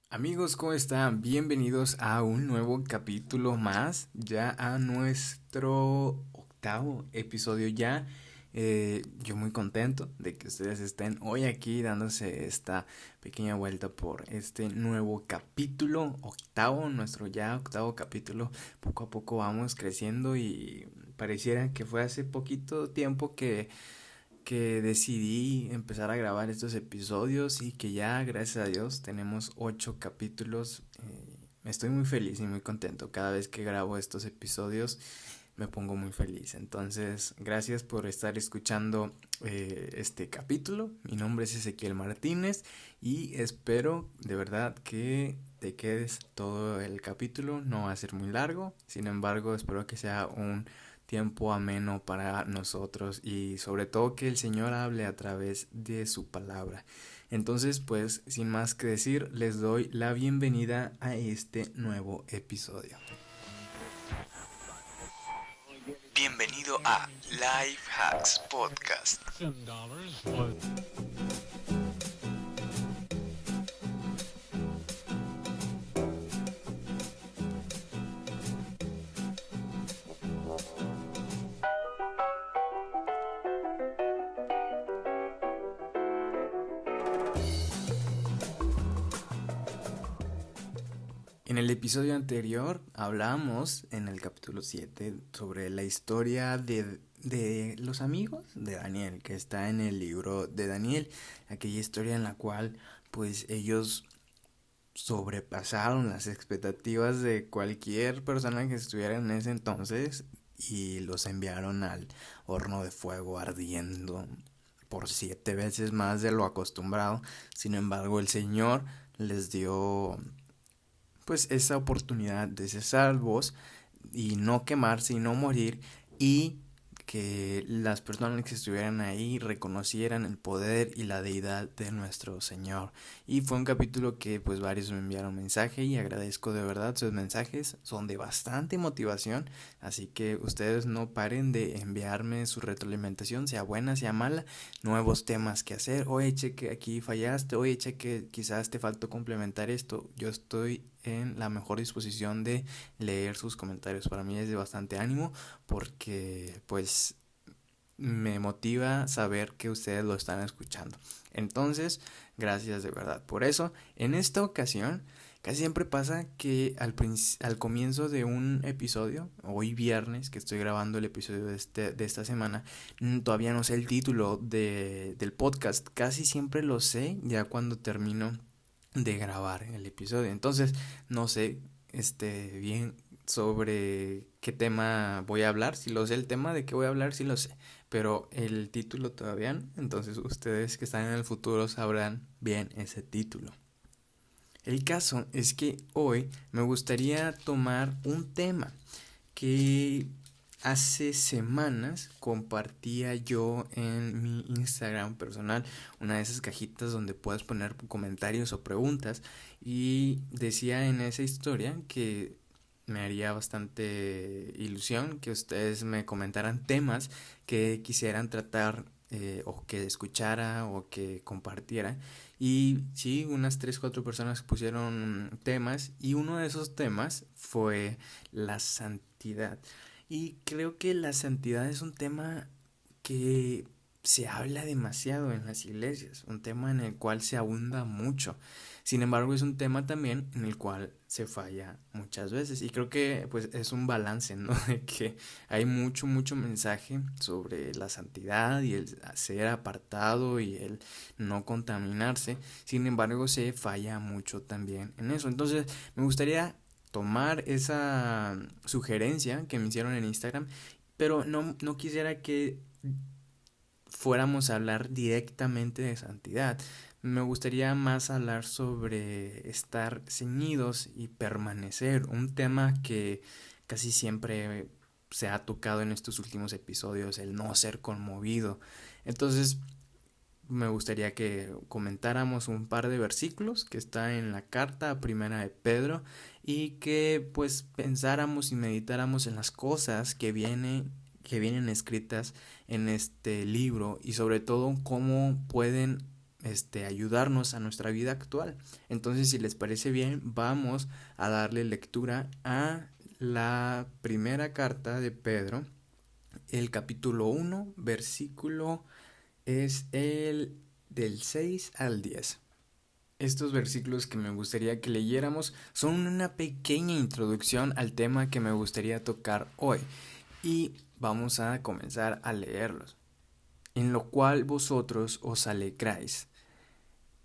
Amigos, ¿cómo están? Bienvenidos a un nuevo capítulo más, ya a nuestro octavo episodio ya. Yo muy contento de que ustedes estén hoy aquí dándose esta pequeña vuelta por este nuevo capítulo, octavo, nuestro ya octavo capítulo. Poco a poco vamos creciendo y pareciera que fue hace poquito tiempo que decidí empezar a grabar estos episodios y que ya, gracias a Dios, tenemos 8 capítulos. Estoy muy feliz y muy contento. Cada vez que grabo estos episodios me pongo muy feliz. Entonces, gracias por estar escuchando este capítulo. Mi nombre es Ezequiel Martínez y espero de verdad que te quedes todo el capítulo. No va a ser muy largo, sin embargo, espero que sea un tiempo ameno para nosotros y sobre todo que el Señor hable a través de su palabra. Entonces, pues, sin más que decir, les doy la bienvenida a este nuevo episodio. Bienvenido a Life Hacks Podcast. En el episodio anterior hablamos en el capítulo 7 sobre la historia de los amigos de Daniel, que está en el libro de Daniel, aquella historia en la cual pues ellos sobrepasaron las expectativas de cualquier persona que estuviera en ese entonces y los enviaron al horno de fuego ardiendo por 7 veces más de lo acostumbrado. Sin embargo, el Señor les dio pues esa oportunidad de ser salvos y no quemarse y no morir, y que las personas que estuvieran ahí reconocieran el poder y la deidad de nuestro Señor. Y fue un capítulo que pues varios me enviaron mensaje y agradezco de verdad sus mensajes, son de bastante motivación, así que ustedes no paren de enviarme su retroalimentación, sea buena, sea mala, nuevos temas que hacer. Oye, cheque, aquí fallaste, oye, cheque, quizás te faltó complementar esto. Yo estoy en la mejor disposición de leer sus comentarios. Para mí es de bastante ánimo porque pues me motiva saber que ustedes lo están escuchando. Entonces, gracias de verdad por eso. En esta ocasión, casi siempre pasa que al comienzo de un episodio, hoy viernes que estoy grabando el episodio de esta semana, todavía no sé el título del podcast. Casi siempre lo sé ya cuando termino de grabar el episodio. Entonces, no sé bien sobre qué tema voy a hablar. Si lo sé, el tema de qué voy a hablar, sí lo sé, pero el título todavía no. Entonces, ustedes que están en el futuro sabrán bien ese título. El caso es que hoy me gustaría tomar un tema que hace semanas compartía yo en mi Instagram personal, una de esas cajitas donde puedes poner comentarios o preguntas, y decía en esa historia que me haría bastante ilusión que ustedes me comentaran temas que quisieran tratar, o que escuchara o que compartiera. Y sí, unas 3 4 personas pusieron temas y uno de esos temas fue la santidad. Y creo que la santidad es un tema que se habla demasiado en las iglesias, un tema en el cual se abunda mucho. Sin embargo, es un tema también en el cual se falla muchas veces. Y creo que pues es un balance, ¿no? De que hay mucho mensaje sobre la santidad y el ser apartado y el no contaminarse. Sin embargo, se falla mucho también en eso. Entonces, me gustaría tomar esa sugerencia que me hicieron en Instagram, pero no quisiera que fuéramos a hablar directamente de santidad. Me gustaría más hablar sobre estar ceñidos y permanecer, un tema que casi siempre se ha tocado en estos últimos episodios, el no ser conmovido. Entonces, me gustaría que comentáramos un par de versículos que está en la carta a Primera de Pedro, y que pues pensáramos y meditáramos en las cosas que vienen escritas en este libro, y sobre todo cómo pueden ayudarnos a nuestra vida actual. Entonces, si les parece bien, vamos a darle lectura a la primera carta de Pedro, el capítulo 1, versículo es el del 6 al 10. Estos versículos que me gustaría que leyéramos son una pequeña introducción al tema que me gustaría tocar hoy, y vamos a comenzar a leerlos. En lo cual vosotros os alegráis.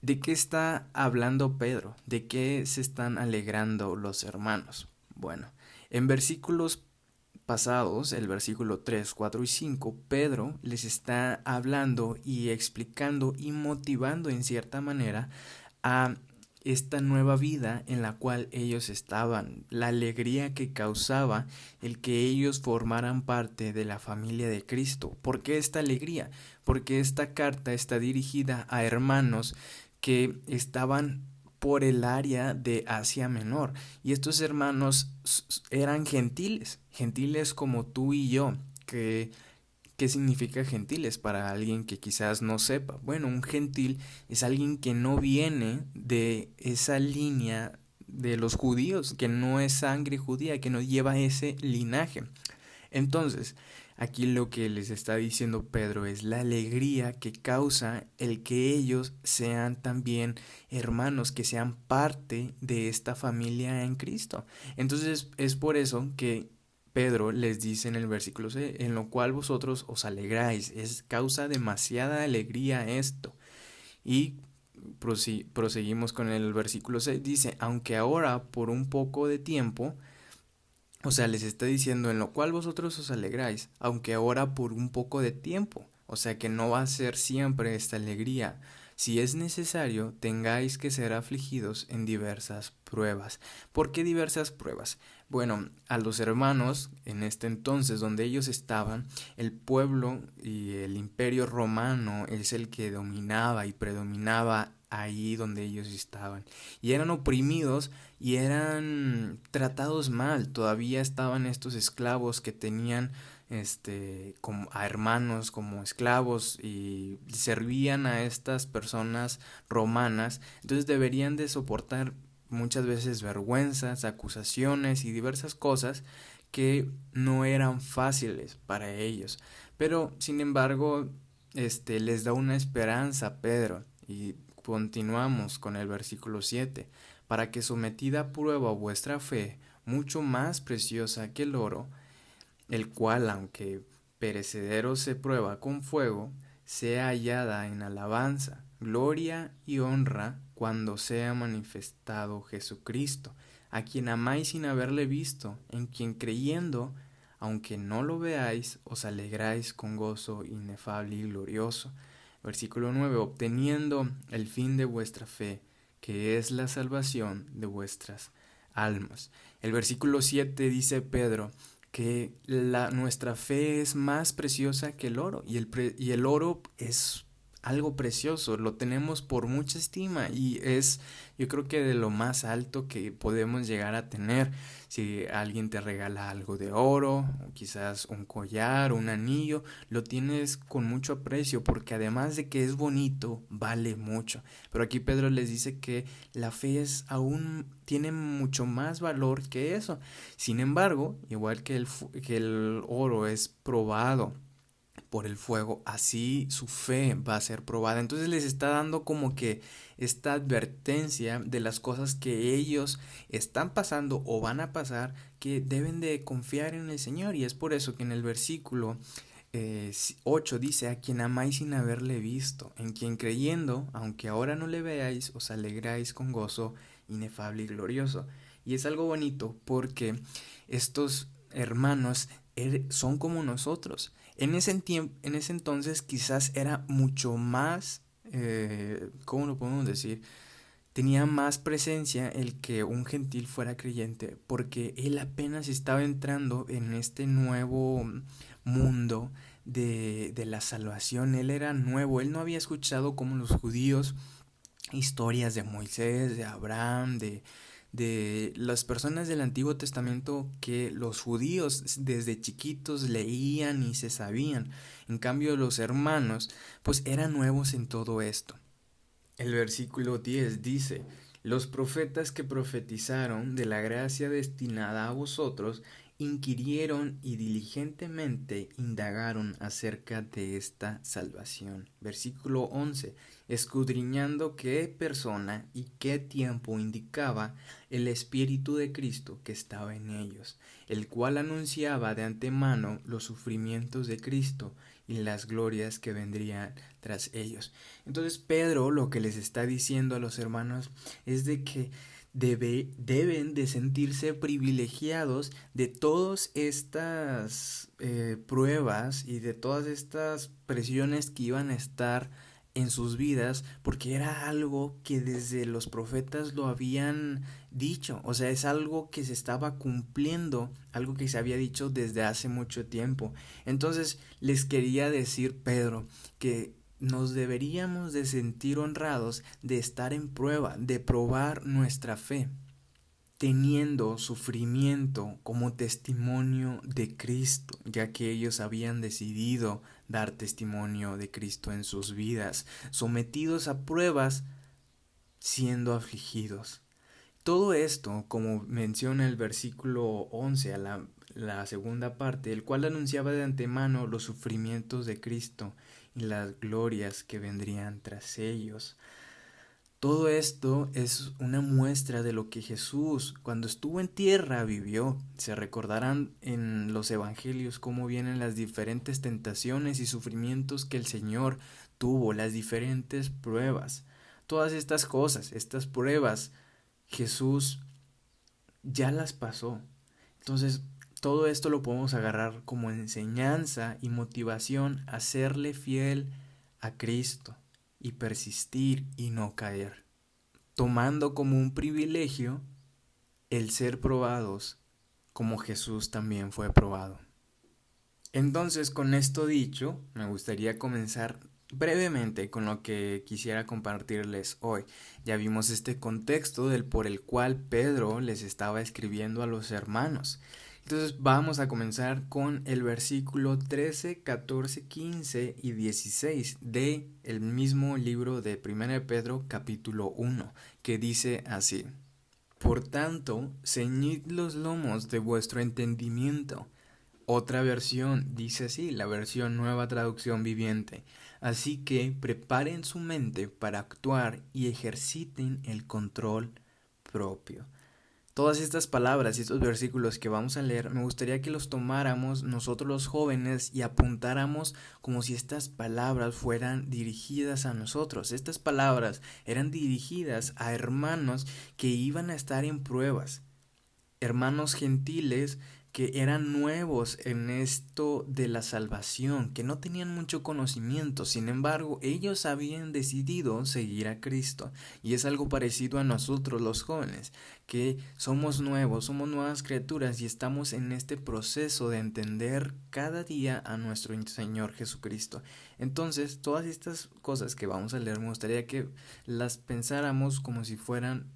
¿De qué está hablando Pedro? ¿De qué se están alegrando los hermanos? Bueno, en versículos pasados, el versículo 3, 4 y 5, Pedro les está hablando y explicando y motivando en cierta manera a esta nueva vida en la cual ellos estaban, la alegría que causaba el que ellos formaran parte de la familia de Cristo. ¿Por qué esta alegría? Porque esta carta está dirigida a hermanos que estaban por el área de Asia Menor, y estos hermanos eran gentiles, gentiles como tú y yo. ¿Qué significa gentiles para alguien que quizás no sepa? Bueno, un gentil es alguien que no viene de esa línea de los judíos, que no es sangre judía, que no lleva ese linaje. Entonces, aquí lo que les está diciendo Pedro es la alegría que causa el que ellos sean también hermanos, que sean parte de esta familia en Cristo. Entonces, es por eso que Pedro les dice en el versículo 6, en lo cual vosotros os alegráis. Es causa demasiada alegría esto. Y proseguimos con el versículo 6. Dice, aunque ahora por un poco de tiempo, o sea, les está diciendo, en lo cual vosotros os alegráis, aunque ahora por un poco de tiempo. O sea, que no va a ser siempre esta alegría. Si es necesario, tengáis que ser afligidos en diversas pruebas. ¿Por qué diversas pruebas? Bueno, a los hermanos, en este entonces donde ellos estaban, el pueblo y el imperio romano es el que dominaba y predominaba ahí donde ellos estaban. Y eran oprimidos y eran tratados mal. Todavía estaban estos esclavos que tenían como a hermanos como esclavos y servían a estas personas romanas. Entonces deberían de soportar muchas veces vergüenzas, acusaciones y diversas cosas que no eran fáciles para ellos. Pero sin embargo, les da una esperanza a Pedro, y continuamos con el versículo 7, para que sometida a prueba vuestra fe, mucho más preciosa que el oro, el cual, aunque perecedero se prueba con fuego, sea hallada en alabanza, gloria y honra cuando sea manifestado Jesucristo, a quien amáis sin haberle visto, en quien creyendo, aunque no lo veáis, os alegráis con gozo inefable y glorioso. Versículo 9, obteniendo el fin de vuestra fe, que es la salvación de vuestras almas. El versículo 7 dice Pedro que nuestra fe es más preciosa que el oro, y el oro es algo precioso, lo tenemos por mucha estima y es, yo creo que de lo más alto que podemos llegar a tener. Si alguien te regala algo de oro, o quizás un collar, un anillo, lo tienes con mucho aprecio porque además de que es bonito, vale mucho. Pero aquí Pedro les dice que la fe es aún tiene mucho más valor que eso. Sin embargo, igual que el oro es probado por el fuego, así su fe va a ser probada. Entonces les está dando como que esta advertencia de las cosas que ellos están pasando o van a pasar, que deben de confiar en el Señor. Y es por eso que en el versículo 8 dice, a quien amáis sin haberle visto, en quien creyendo, aunque ahora no le veáis, os alegráis con gozo inefable y glorioso. Y es algo bonito porque estos hermanos son como nosotros. En ese entonces quizás era mucho más, ¿cómo lo podemos decir? Tenía más presencia el que un gentil fuera creyente, porque él apenas estaba entrando en este nuevo mundo de la salvación. Él era nuevo, él no había escuchado como los judíos historias de Moisés, de Abraham, de las personas del Antiguo Testamento que los judíos desde chiquitos leían y se sabían. En cambio, los hermanos pues eran nuevos en todo esto. El versículo 10 dice, los profetas que profetizaron de la gracia destinada a vosotros, inquirieron y diligentemente indagaron acerca de esta salvación. Versículo 11, escudriñando qué persona y qué tiempo indicaba el Espíritu de Cristo que estaba en ellos, el cual anunciaba de antemano los sufrimientos de Cristo y las glorias que vendrían tras ellos. Entonces Pedro lo que les está diciendo a los hermanos es de que deben de sentirse privilegiados de todas estas pruebas y de todas estas presiones que iban a estar en sus vidas, porque era algo que desde los profetas lo habían dicho, o sea, es algo que se estaba cumpliendo, algo que se había dicho desde hace mucho tiempo. Entonces les quería decir Pedro que nos deberíamos de sentir honrados de estar en prueba, de probar nuestra fe, teniendo sufrimiento como testimonio de Cristo, ya que ellos habían decidido dar testimonio de Cristo en sus vidas, sometidos a pruebas, siendo afligidos. Todo esto, como menciona el versículo 11 a la segunda parte, el cual anunciaba de antemano los sufrimientos de Cristo y las glorias que vendrían tras ellos. Todo esto es una muestra de lo que Jesús, cuando estuvo en tierra, vivió. Se recordarán en los evangelios cómo vienen las diferentes tentaciones y sufrimientos que el Señor tuvo, las diferentes pruebas. Todas estas cosas, estas pruebas, Jesús ya las pasó. Entonces, todo esto lo podemos agarrar como enseñanza y motivación a serle fiel a Cristo y persistir y no caer, tomando como un privilegio el ser probados como Jesús también fue probado. Entonces, con esto dicho, me gustaría comenzar brevemente con lo que quisiera compartirles hoy. Ya vimos este contexto del por el cual Pedro les estaba escribiendo a los hermanos. Entonces vamos a comenzar con el versículo 13, 14, 15 y 16 de el mismo libro de 1 de Pedro capítulo 1, que dice así: Por tanto, ceñid los lomos de vuestro entendimiento. Otra versión dice así, la versión Nueva Traducción Viviente. Así que preparen su mente para actuar y ejerciten el control propio. Todas estas palabras y estos versículos que vamos a leer, me gustaría que los tomáramos nosotros los jóvenes y apuntáramos como si estas palabras fueran dirigidas a nosotros. Estas palabras eran dirigidas a hermanos que iban a estar en pruebas, hermanos gentiles que eran nuevos en esto de la salvación, que no tenían mucho conocimiento. Sin embargo, ellos habían decidido seguir a Cristo, y es algo parecido a nosotros los jóvenes, que somos nuevos, somos nuevas criaturas y estamos en este proceso de entender cada día a nuestro Señor Jesucristo. Entonces, todas estas cosas que vamos a leer, me gustaría que las pensáramos como si fueran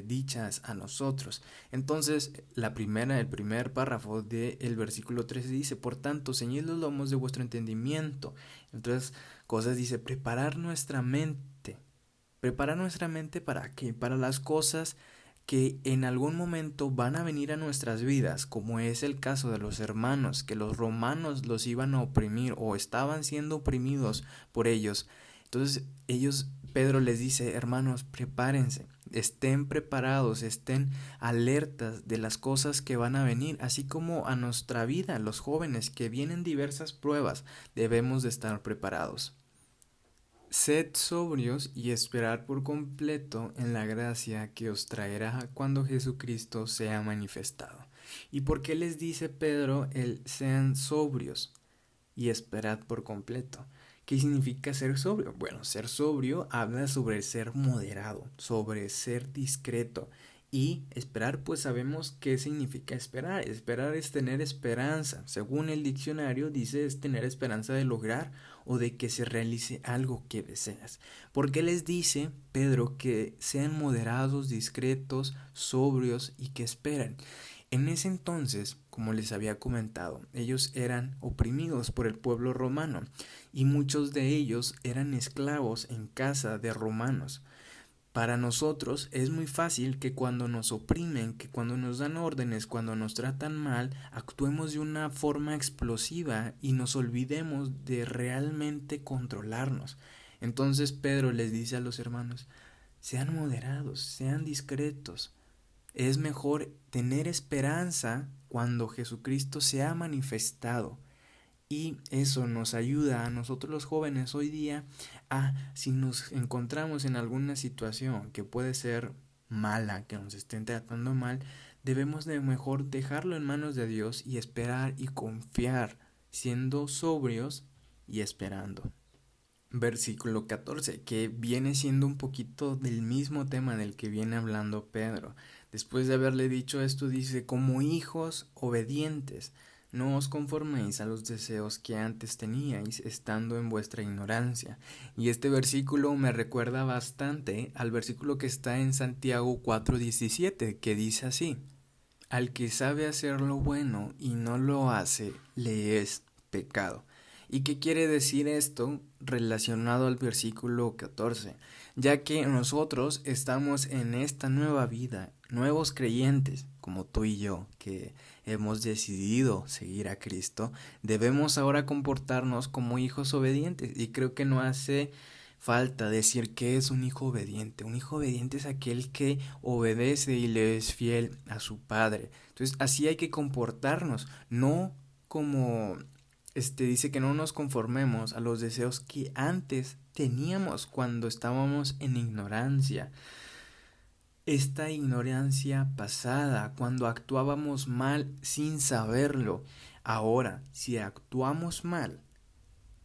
dichas a nosotros. Entonces, el primer párrafo del versículo 13 dice: por tanto, ceñid los lomos de vuestro entendimiento. Entonces, cosas dice: preparar nuestra mente. ¿Preparar nuestra mente para qué? Para las cosas que en algún momento van a venir a nuestras vidas, como es el caso de los hermanos, que los romanos los iban a oprimir o estaban siendo oprimidos por ellos. Entonces, Pedro les dice: hermanos, prepárense, estén preparados, estén alertas de las cosas que van a venir, así como a nuestra vida, los jóvenes, que vienen diversas pruebas, debemos de estar preparados. Sed sobrios y esperad por completo en la gracia que os traerá cuando Jesucristo sea manifestado. ¿Y por qué les dice Pedro el sean sobrios y esperad por completo? ¿Qué significa ser sobrio? Bueno, ser sobrio habla sobre ser moderado, sobre ser discreto. Y esperar, pues sabemos qué significa esperar. Esperar es tener esperanza. Según el diccionario, dice es tener esperanza de lograr o de que se realice algo que deseas. ¿Por qué les dice Pedro que sean moderados, discretos, sobrios y que esperen? En ese entonces, como les había comentado, ellos eran oprimidos por el pueblo romano y muchos de ellos eran esclavos en casa de romanos. Para nosotros es muy fácil que cuando nos oprimen, que cuando nos dan órdenes, cuando nos tratan mal, actuemos de una forma explosiva y nos olvidemos de realmente controlarnos. Entonces Pedro les dice a los hermanos, sean moderados, sean discretos. Es mejor tener esperanza cuando Jesucristo se ha manifestado. Y eso nos ayuda a nosotros los jóvenes hoy día a, si nos encontramos en alguna situación que puede ser mala, que nos estén tratando mal, debemos de mejor dejarlo en manos de Dios y esperar y confiar, siendo sobrios y esperando. Versículo 14, que viene siendo un poquito del mismo tema del que viene hablando Pedro. Después de haberle dicho esto, dice, como hijos obedientes, no os conforméis a los deseos que antes teníais, estando en vuestra ignorancia. Y este versículo me recuerda bastante al versículo que está en Santiago 4:17, que dice así, al que sabe hacer lo bueno y no lo hace, le es pecado. ¿Y qué quiere decir esto relacionado al versículo 14? Ya que nosotros estamos en esta nueva vida, nuevos creyentes, como tú y yo, que hemos decidido seguir a Cristo, debemos ahora comportarnos como hijos obedientes. Y creo que no hace falta decir que es un hijo obediente. Un hijo obediente es aquel que obedece y le es fiel a su padre. Entonces, así hay que comportarnos, no como dice que no nos conformemos a los deseos que antes teníamos cuando estábamos en ignorancia. Esta ignorancia pasada, cuando actuábamos mal sin saberlo. Ahora, si actuamos mal,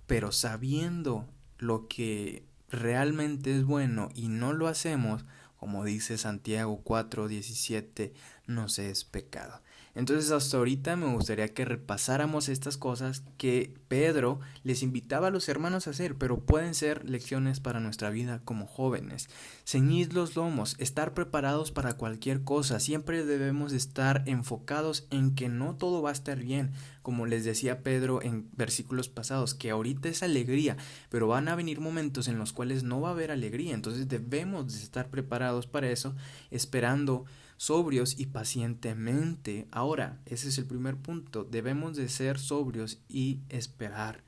pero sabiendo lo que realmente es bueno y no lo hacemos, como dice Santiago 4:17, nos es pecado. Entonces hasta ahorita me gustaría que repasáramos estas cosas que Pedro les invitaba a los hermanos a hacer, pero pueden ser lecciones para nuestra vida como jóvenes. Ceñid los lomos, estar preparados para cualquier cosa. Siempre debemos estar enfocados en que no todo va a estar bien, como les decía Pedro en versículos pasados, que ahorita es alegría, pero van a venir momentos en los cuales no va a haber alegría. Entonces debemos de estar preparados para eso, esperando sobrios y pacientemente. Ahora, ese es el primer punto, debemos de ser sobrios y esperar,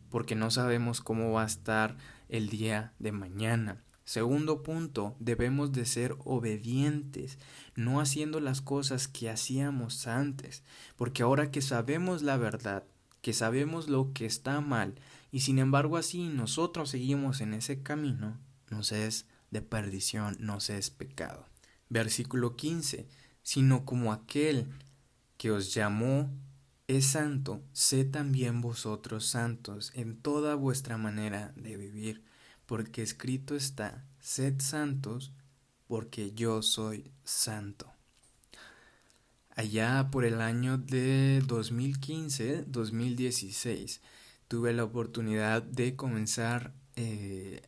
porque no sabemos cómo va a estar el día de mañana. Segundo punto, debemos de ser obedientes, no haciendo las cosas que hacíamos antes, porque ahora que sabemos la verdad, que sabemos lo que está mal, y sin embargo así nosotros seguimos en ese camino, nos es de perdición, nos es pecado. Versículo 15, sino como aquel que os llamó es santo, sed también vosotros santos en toda vuestra manera de vivir, porque escrito está, sed santos, porque yo soy santo. Allá por el año de 2015-2016 tuve la oportunidad de comenzar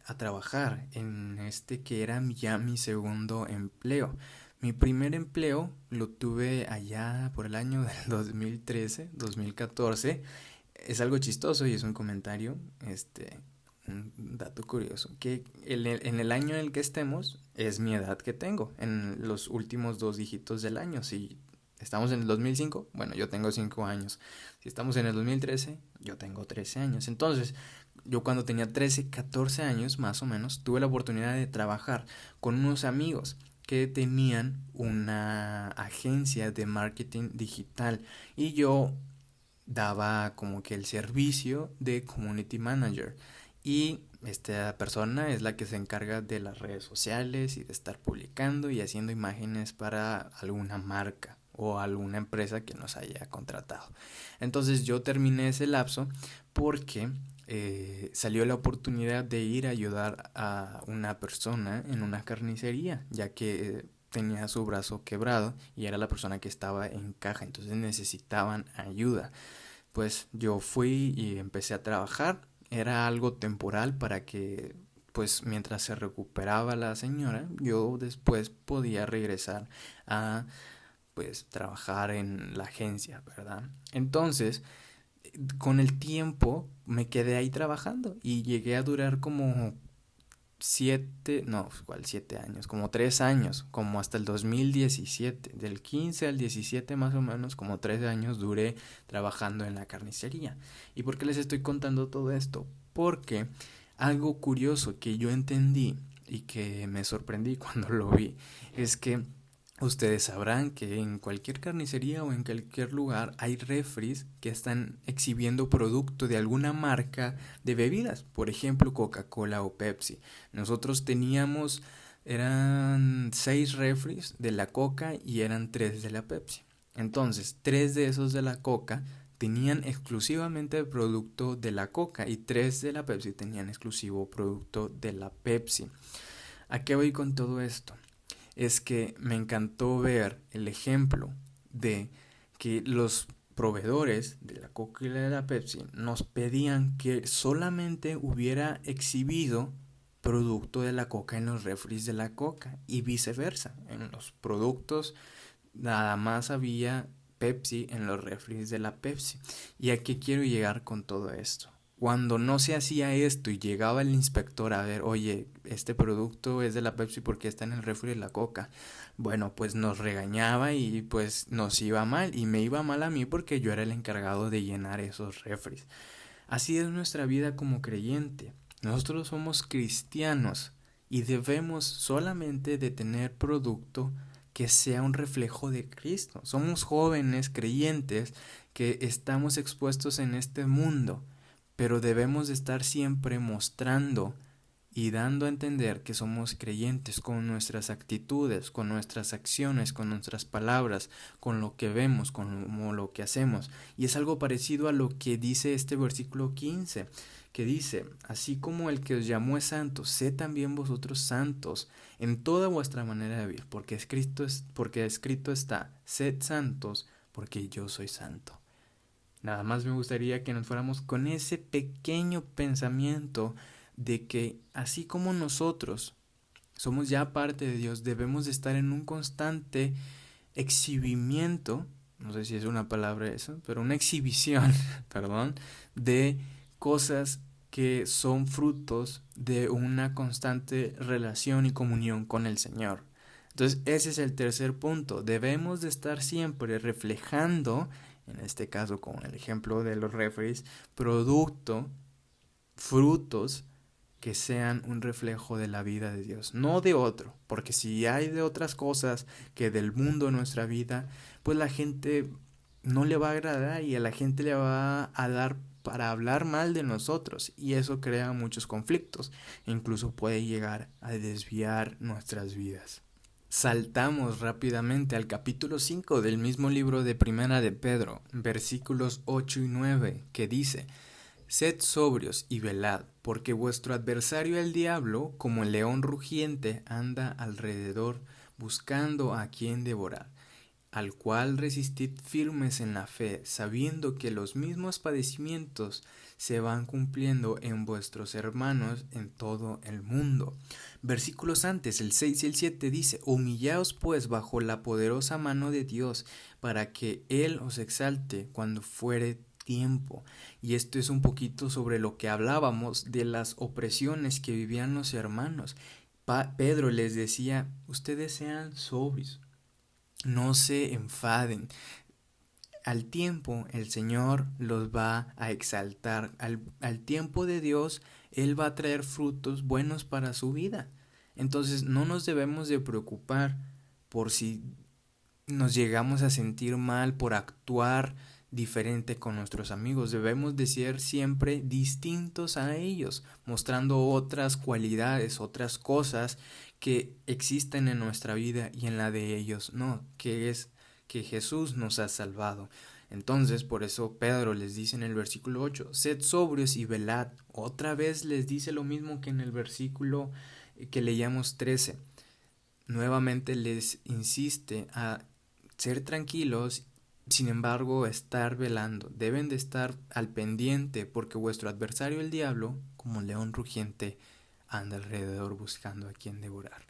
a trabajar en que era ya mi segundo empleo. Mi primer empleo lo tuve allá por el año del 2013-2014. Es algo chistoso y es un comentario, un dato curioso, que en el año en el que estemos es mi edad que tengo, en los últimos dos dígitos del año. Si estamos en el 2005, bueno, yo tengo 5 años. Si estamos en el 2013, yo tengo 13 años. Entonces, yo cuando tenía 13, 14 años más o menos, tuve la oportunidad de trabajar con unos amigos que tenían una agencia de marketing digital y yo daba como que el servicio de community manager, y esta persona es la que se encarga de las redes sociales y de estar publicando y haciendo imágenes para alguna marca o alguna empresa que nos haya contratado. Entonces yo terminé ese lapso porque salió la oportunidad de ir a ayudar a una persona en una carnicería, ya que tenía su brazo quebrado y era la persona que estaba en caja, entonces necesitaban ayuda. Pues yo fui y empecé a trabajar. Era algo temporal para que, pues mientras se recuperaba la señora, yo después podía regresar a pues trabajar en la agencia, ¿verdad? Entonces, con el tiempo me quedé ahí trabajando y llegué a durar como 7, no, ¿cuál 7 años? Como 3 años, como hasta el 2017, del 15 al 17 más o menos, como 3 años duré trabajando en la carnicería. ¿Y por qué les estoy contando todo esto? Porque algo curioso que yo entendí y que me sorprendí cuando lo vi es que ustedes sabrán que en cualquier carnicería o en cualquier lugar hay refris que están exhibiendo producto de alguna marca de bebidas, por ejemplo Coca-Cola o Pepsi. Nosotros teníamos, eran 6 refris de la Coca y eran 3 de la Pepsi. Entonces, 3 de esos de la Coca tenían exclusivamente el producto de la Coca y 3 de la Pepsi tenían exclusivo producto de la Pepsi. ¿A qué voy con todo esto? Es que me encantó ver el ejemplo de que los proveedores de la Coca y de la Pepsi nos pedían que solamente hubiera exhibido producto de la Coca en los refris de la Coca y viceversa. En los productos nada más había Pepsi en los refris de la Pepsi. ¿Y a qué quiero llegar con todo esto? Cuando no se hacía esto y llegaba el inspector a ver, oye, este producto es de la Pepsi porque está en el refri de la Coca, bueno, pues nos regañaba y pues nos iba mal y me iba mal a mí porque yo era el encargado de llenar esos refris. Así es nuestra vida como creyente. Nosotros somos cristianos y debemos solamente de tener producto que sea un reflejo de Cristo. Somos jóvenes creyentes que estamos expuestos en este mundo, pero debemos de estar siempre mostrando y dando a entender que somos creyentes con nuestras actitudes, con nuestras acciones, con nuestras palabras, con lo que vemos, con lo que hacemos. Y es algo parecido a lo que dice este versículo 15, que dice, así como el que os llamó es santo, sed también vosotros santos en toda vuestra manera de vivir, porque escrito está, sed santos, porque yo soy santo. Nada más me gustaría que nos fuéramos con ese pequeño pensamiento de que así como nosotros somos ya parte de Dios, debemos de estar en un constante exhibimiento, no sé si es una palabra eso, pero una exhibición, perdón, de cosas que son frutos de una constante relación y comunión con el Señor. Entonces, ese es el tercer punto. Debemos de estar siempre reflejando, en este caso con el ejemplo de los refres, producto, frutos que sean un reflejo de la vida de Dios, no de otro, porque si hay de otras cosas que del mundo en nuestra vida, pues la gente no le va a agradar y a la gente le va a dar para hablar mal de nosotros y eso crea muchos conflictos e incluso puede llegar a desviar nuestras vidas. Saltamos rápidamente al capítulo 5 del mismo libro de Primera de Pedro, versículos 8 y 9, que dice: Sed sobrios y velad, porque vuestro adversario el diablo, como el león rugiente, anda alrededor buscando a quien devorar, al cual resistid firmes en la fe, sabiendo que los mismos padecimientos se van cumpliendo en vuestros hermanos en todo el mundo. Versículos antes, el 6 y el 7 dice: Humillaos pues bajo la poderosa mano de Dios, para que Él os exalte cuando fuere tiempo. Y esto es un poquito sobre lo que hablábamos de las opresiones que vivían los hermanos. Pedro les decía: ustedes sean sobrios, no se enfaden. Al tiempo el Señor los va a exaltar. Al tiempo de Dios, Él va a traer frutos buenos para su vida. Entonces no nos debemos de preocupar por si nos llegamos a sentir mal por actuar diferente con nuestros amigos. Debemos de ser siempre distintos a ellos, mostrando otras cualidades, otras cosas que existen en nuestra vida y en la de ellos no, que es que Jesús nos ha salvado. Entonces, por eso Pedro les dice en el versículo 8, sed sobrios y velad. Otra vez les dice lo mismo que en el versículo que leíamos 13. Nuevamente les insiste a ser tranquilos, sin embargo estar velando. Deben de estar al pendiente porque vuestro adversario el diablo, como león rugiente, anda alrededor buscando a quien devorar.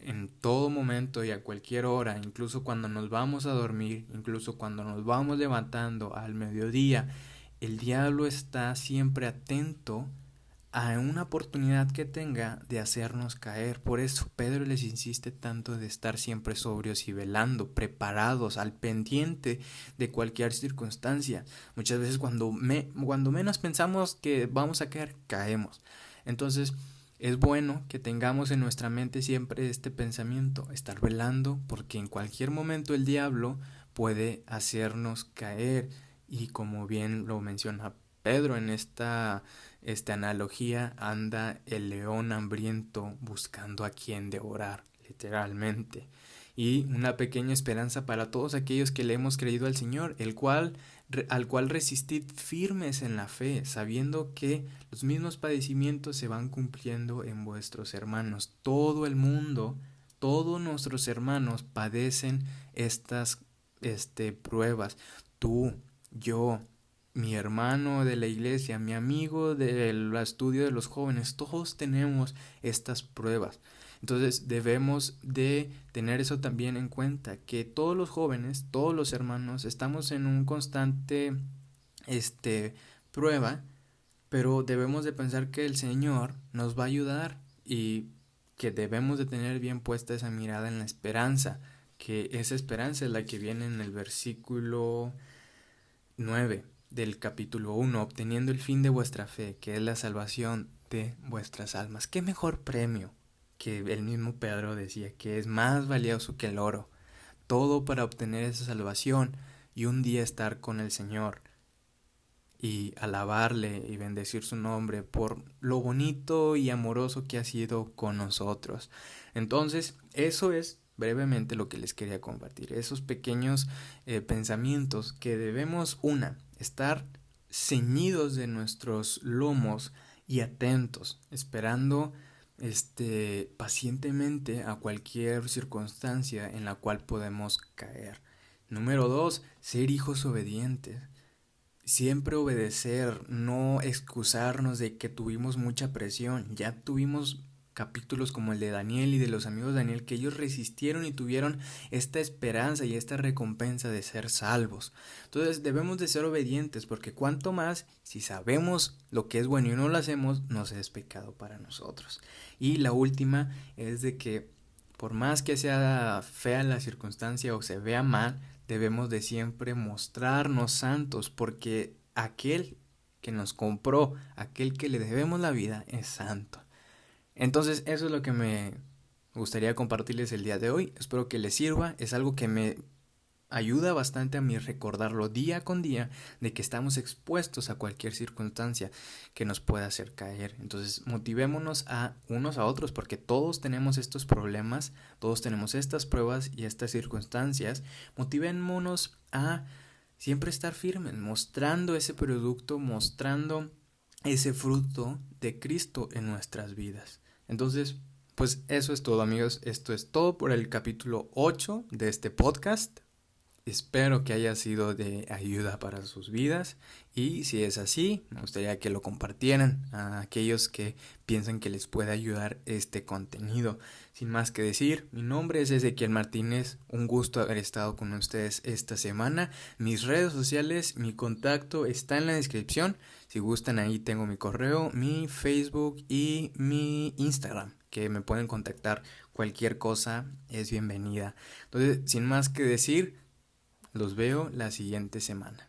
en todo momento y a cualquier hora, incluso cuando nos vamos a dormir, incluso cuando nos vamos levantando al mediodía, el diablo está siempre atento a una oportunidad que tenga de hacernos caer. Por eso Pedro les insiste tanto de estar siempre sobrios y velando, preparados, al pendiente de cualquier circunstancia. Muchas veces cuando menos pensamos que vamos a caer, caemos. Entonces es bueno que tengamos en nuestra mente siempre este pensamiento, estar velando, porque en cualquier momento el diablo puede hacernos caer. Y como bien lo menciona Pedro en esta analogía, anda el león hambriento buscando a quien devorar, literalmente. Y una pequeña esperanza para todos aquellos que le hemos creído al Señor, al cual resistid firmes en la fe, sabiendo que los mismos padecimientos se van cumpliendo en vuestros hermanos. Todo el mundo, todos nuestros hermanos padecen estas pruebas. Tú, yo, mi hermano de la iglesia, mi amigo del estudio de los jóvenes, todos tenemos estas pruebas. Entonces debemos de tener eso también en cuenta, que todos los jóvenes, todos los hermanos, estamos en un constante prueba, pero debemos de pensar que el Señor nos va a ayudar y que debemos de tener bien puesta esa mirada en la esperanza, que esa esperanza es la que viene en el versículo 9 del capítulo 1, obteniendo el fin de vuestra fe, que es la salvación de vuestras almas. ¿Qué mejor premio? Que el mismo Pedro decía que es más valioso que el oro, todo para obtener esa salvación y un día estar con el Señor y alabarle y bendecir su nombre por lo bonito y amoroso que ha sido con nosotros. Entonces, eso es brevemente lo que les quería compartir, esos pequeños pensamientos que debemos, estar ceñidos de nuestros lomos y atentos, esperando pacientemente a cualquier circunstancia en la cual podemos caer. Número 2, ser hijos obedientes. Siempre obedecer, no excusarnos de que tuvimos mucha presión. Ya tuvimos capítulos como el de Daniel y de los amigos de Daniel, que ellos resistieron y tuvieron esta esperanza y esta recompensa de ser salvos. Entonces debemos de ser obedientes, porque cuanto más, si sabemos lo que es bueno y no lo hacemos, nos es pecado para nosotros. Y la última es de que por más que sea fea la circunstancia o se vea mal, debemos de siempre mostrarnos santos, porque aquel que nos compró, aquel que le debemos la vida, es santo. Entonces eso es lo que me gustaría compartirles el día de hoy. Espero que les sirva. Es algo que me ayuda bastante a mí recordarlo día con día, de que estamos expuestos a cualquier circunstancia que nos pueda hacer caer. Entonces motivémonos a unos a otros, porque todos tenemos estos problemas, todos tenemos estas pruebas y estas circunstancias. Motivémonos a siempre estar firmes, mostrando ese producto, mostrando ese fruto de Cristo en nuestras vidas. Entonces, pues eso es todo, amigos. Esto es todo por el capítulo 8 de este podcast. Espero que haya sido de ayuda para sus vidas, y si es así, me gustaría que lo compartieran a aquellos que piensan que les puede ayudar este contenido. Sin más que decir, mi nombre es Ezequiel Martínez, un gusto haber estado con ustedes esta semana. Mis redes sociales, mi contacto está en la descripción. Si gustan, ahí tengo mi correo, mi Facebook y mi Instagram, que me pueden contactar. Cualquier cosa es bienvenida. Entonces, sin más que decir, los veo la siguiente semana.